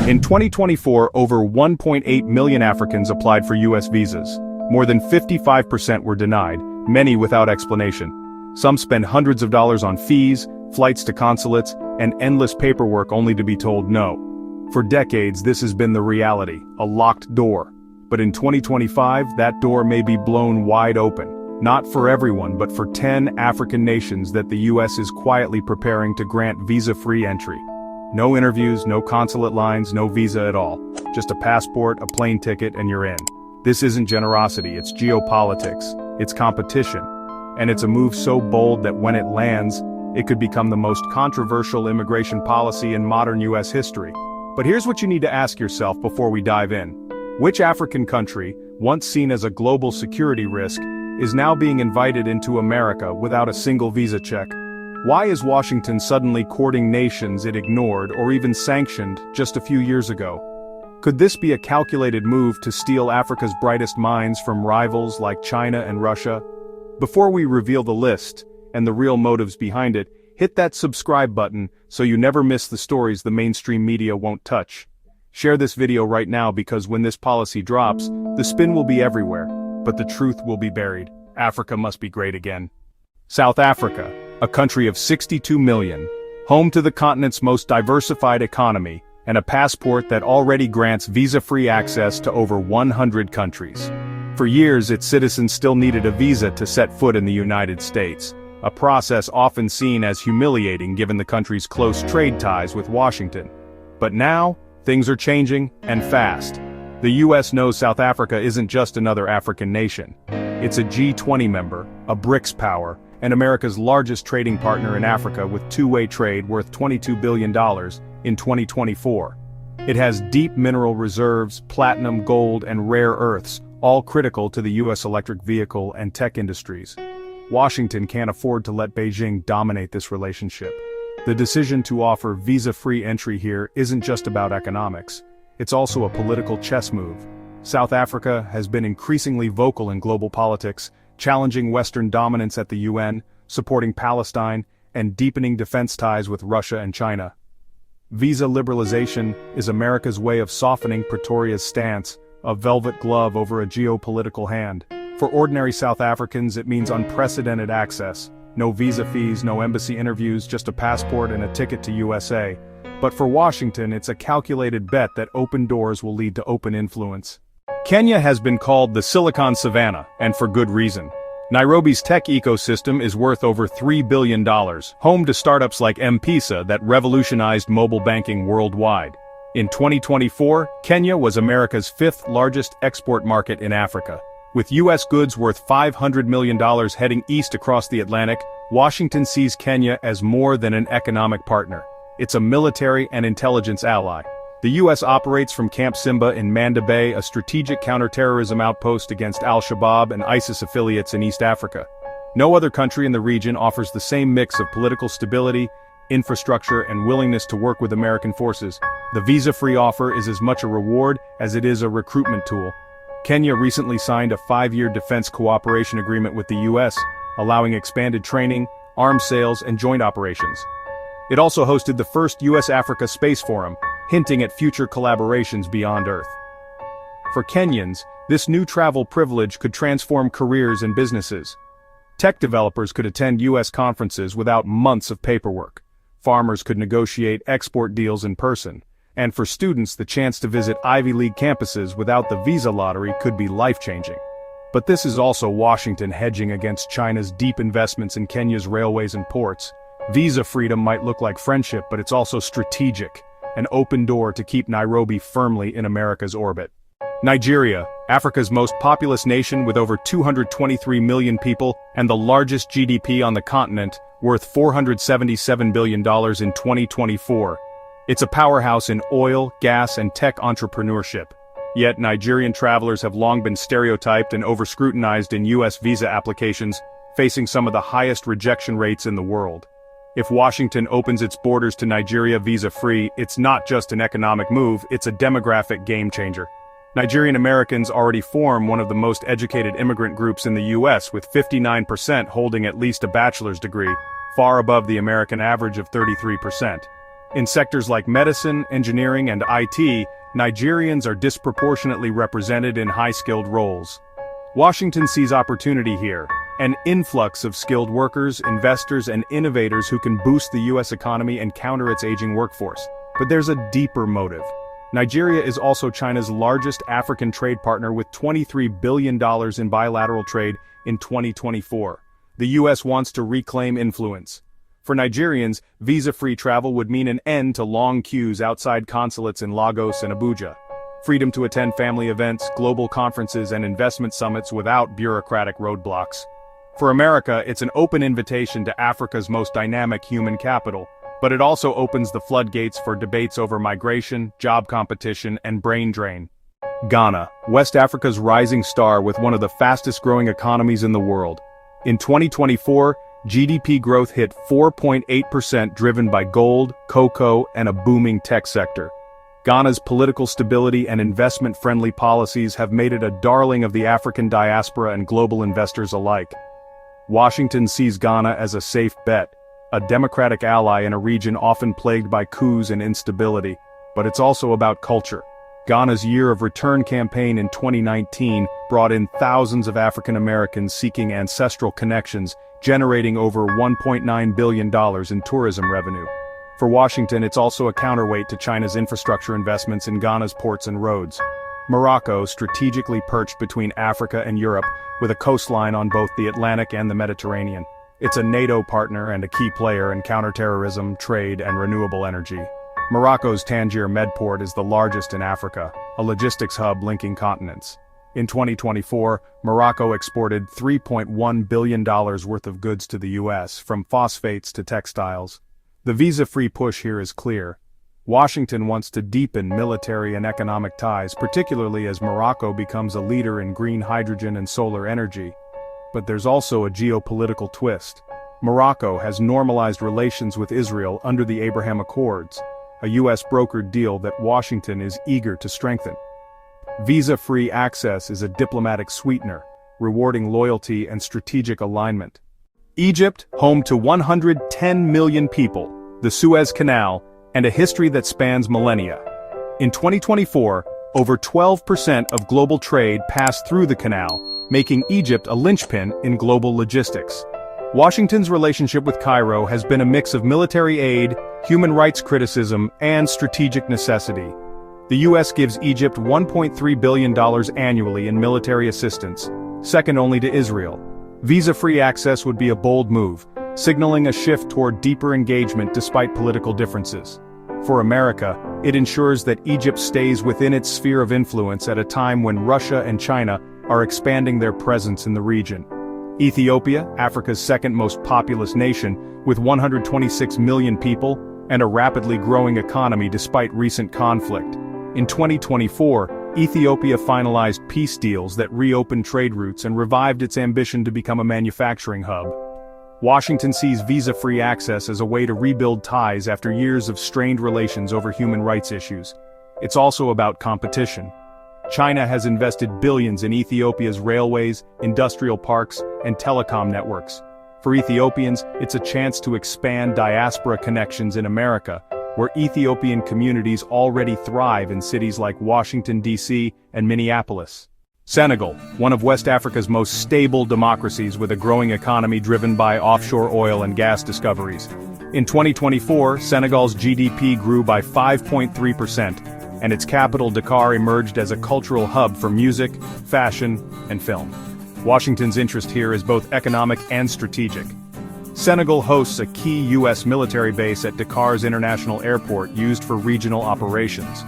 In 2024, over 1.8 million Africans applied for U.S. visas. More than 55% were denied, many without explanation. Some spend hundreds of dollars on fees, flights to consulates, and endless paperwork only to be told no. For decades, this has been the reality, a locked door. But in 2025, that door may be blown wide open. Not for everyone, but for 10 African nations that the US is quietly preparing to grant visa-free entry. No interviews, no consulate lines, no visa at all. Just a passport, a plane ticket, and you're in. This isn't generosity, it's geopolitics, it's competition. And it's a move so bold that when it lands, it could become the most controversial immigration policy in modern US history. But here's what you need to ask yourself before we dive in. Which African country, once seen as a global security risk, is now being invited into America without a single visa check? Why is Washington suddenly courting nations it ignored or even sanctioned just a few years ago? Could this be a calculated move to steal Africa's brightest minds from rivals like China and Russia? Before we reveal the list, and the real motives behind it, hit that subscribe button so you never miss the stories the mainstream media won't touch. Share this video right now because when this policy drops, the spin will be everywhere, but the truth will be buried. Africa must be great again. South Africa, a country of 62 million, home to the continent's most diversified economy, and a passport that already grants visa-free access to over 100 countries. For years, its citizens still needed a visa to set foot in the United States, a process often seen as humiliating given the country's close trade ties with Washington. But now, things are changing, and fast. The US knows South Africa isn't just another African nation. It's a G20 member, a BRICS power, and America's largest trading partner in Africa with two-way trade worth $22 billion in 2024. It has deep mineral reserves, platinum, gold, and rare earths, all critical to the US electric vehicle and tech industries. Washington can't afford to let Beijing dominate this relationship. The decision to offer visa-free entry here isn't just about economics. It's also a political chess move. South Africa has been increasingly vocal in global politics, challenging Western dominance at the UN, supporting Palestine, and deepening defense ties with Russia and China. Visa liberalization is America's way of softening Pretoria's stance, a velvet glove over a geopolitical hand. For ordinary South Africans, it means unprecedented access. No visa fees, no embassy interviews, just a passport and a ticket to USA. But for Washington, it's a calculated bet that open doors will lead to open influence. Kenya has been called the Silicon Savannah, and for good reason. Nairobi's tech ecosystem is worth over $3 billion, home to startups like M-Pesa that revolutionized mobile banking worldwide. In 2024, Kenya was America's fifth largest export market in Africa. With U.S. goods worth $500 million heading east across the Atlantic, Washington sees Kenya as more than an economic partner. It's a military and intelligence ally. The U.S. operates from Camp Simba in Manda Bay, a strategic counterterrorism outpost against al-Shabaab and ISIS affiliates in East Africa. No other country in the region offers the same mix of political stability, infrastructure, and willingness to work with American forces. The visa-free offer is as much a reward as it is a recruitment tool. Kenya recently signed a 5-year defense cooperation agreement with the U.S., allowing expanded training, arms sales, and joint operations. It also hosted the first U.S.-Africa Space Forum, hinting at future collaborations beyond Earth. For Kenyans, this new travel privilege could transform careers and businesses. Tech developers could attend U.S. conferences without months of paperwork. Farmers could negotiate export deals in person. And for students, the chance to visit Ivy League campuses without the visa lottery could be life-changing. But this is also Washington hedging against China's deep investments in Kenya's railways and ports. Visa freedom might look like friendship, but it's also strategic, an open door to keep Nairobi firmly in America's orbit. Nigeria, Africa's most populous nation with over 223 million people and the largest GDP on the continent, worth $477 billion in 2024. It's a powerhouse in oil, gas, and tech entrepreneurship. Yet Nigerian travelers have long been stereotyped and over-scrutinized in U.S. visa applications, facing some of the highest rejection rates in the world. If Washington opens its borders to Nigeria visa-free, it's not just an economic move, it's a demographic game-changer. Nigerian Americans already form one of the most educated immigrant groups in the U.S., with 59% holding at least a bachelor's degree, far above the American average of 33%. In sectors like medicine, engineering, and IT, Nigerians are disproportionately represented in high-skilled roles. Washington sees opportunity here, an influx of skilled workers, investors, and innovators who can boost the U.S. economy and counter its aging workforce. But there's a deeper motive. Nigeria is also China's largest African trade partner with $23 billion in bilateral trade in 2024. The U.S. wants to reclaim influence. For Nigerians, visa-free travel would mean an end to long queues outside consulates in Lagos and Abuja. Freedom to attend family events, global conferences, and investment summits without bureaucratic roadblocks. For America, it's an open invitation to Africa's most dynamic human capital, but it also opens the floodgates for debates over migration, job competition, and brain drain. Ghana, West Africa's rising star with one of the fastest-growing economies in the world. In 2024, GDP growth hit 4.8% driven by gold, cocoa, and a booming tech sector. Ghana's political stability and investment-friendly policies have made it a darling of the African diaspora and global investors alike. Washington sees Ghana as a safe bet, a democratic ally in a region often plagued by coups and instability, but it's also about culture. Ghana's Year of Return campaign in 2019 brought in thousands of African Americans seeking ancestral connections, generating over $1.9 billion in tourism revenue. For Washington, it's also a counterweight to China's infrastructure investments in Ghana's ports and roads. Morocco, strategically perched between Africa and Europe, with a coastline on both the Atlantic and the Mediterranean. It's a NATO partner and a key player in counterterrorism, trade, and renewable energy. Morocco's Tangier Medport is the largest in Africa, a logistics hub linking continents. In 2024, Morocco exported $3.1 billion worth of goods to the U.S., from phosphates to textiles. The visa-free push here is clear. Washington wants to deepen military and economic ties, particularly as Morocco becomes a leader in green hydrogen and solar energy. But there's also a geopolitical twist. Morocco has normalized relations with Israel under the Abraham Accords, a U.S. brokered deal that Washington is eager to strengthen. Visa-free access is a diplomatic sweetener, rewarding loyalty and strategic alignment. Egypt, home to 110 million people, the Suez Canal, and a history that spans millennia. In 2024, over 12% of global trade passed through the canal, making Egypt a linchpin in global logistics. Washington's relationship with Cairo has been a mix of military aid, human rights criticism, and strategic necessity. The U.S. gives Egypt $1.3 billion annually in military assistance, second only to Israel. Visa-free access would be a bold move, signaling a shift toward deeper engagement despite political differences. For America, it ensures that Egypt stays within its sphere of influence at a time when Russia and China are expanding their presence in the region. Ethiopia, Africa's second most populous nation, with 126 million people, and a rapidly growing economy despite recent conflict. In 2024, Ethiopia finalized peace deals that reopened trade routes and revived its ambition to become a manufacturing hub. Washington sees visa-free access as a way to rebuild ties after years of strained relations over human rights issues. It's also about competition. China has invested billions in Ethiopia's railways, industrial parks, and telecom networks. For Ethiopians, it's a chance to expand diaspora connections in America, where Ethiopian communities already thrive in cities like Washington, D.C. and Minneapolis. Senegal, one of West Africa's most stable democracies with a growing economy driven by offshore oil and gas discoveries. In 2024, Senegal's GDP grew by 5.3%, and its capital Dakar emerged as a cultural hub for music, fashion, and film. Washington's interest here is both economic and strategic. Senegal hosts a key U.S. military base at Dakar's International Airport used for regional operations.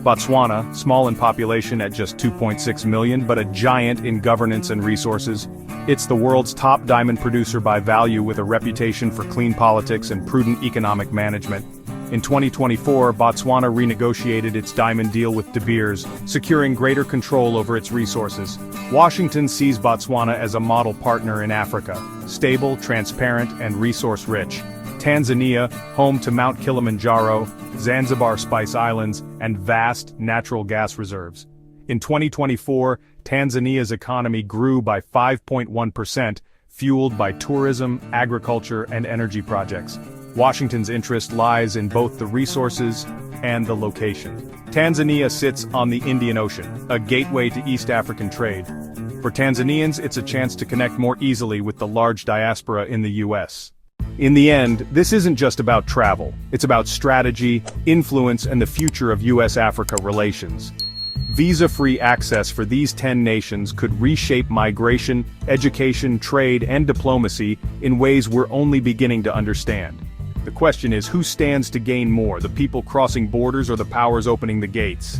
Botswana, small in population at just 2.6 million but a giant in governance and resources, it's the world's top diamond producer by value with a reputation for clean politics and prudent economic management. In 2024, Botswana renegotiated its diamond deal with De Beers, securing greater control over its resources. Washington sees Botswana as a model partner in Africa, stable, transparent, and resource-rich. Tanzania, home to Mount Kilimanjaro, Zanzibar Spice Islands, and vast natural gas reserves. In 2024, Tanzania's economy grew by 5.1%, fueled by tourism, agriculture, and energy projects. Washington's interest lies in both the resources and the location. Tanzania sits on the Indian Ocean, a gateway to East African trade. For Tanzanians, it's a chance to connect more easily with the large diaspora in the US. In the end, this isn't just about travel. It's about strategy, influence, and the future of US-Africa relations. Visa-free access for these 10 nations could reshape migration, education, trade, and diplomacy in ways we're only beginning to understand. The question is, who stands to gain more, the people crossing borders or the powers opening the gates?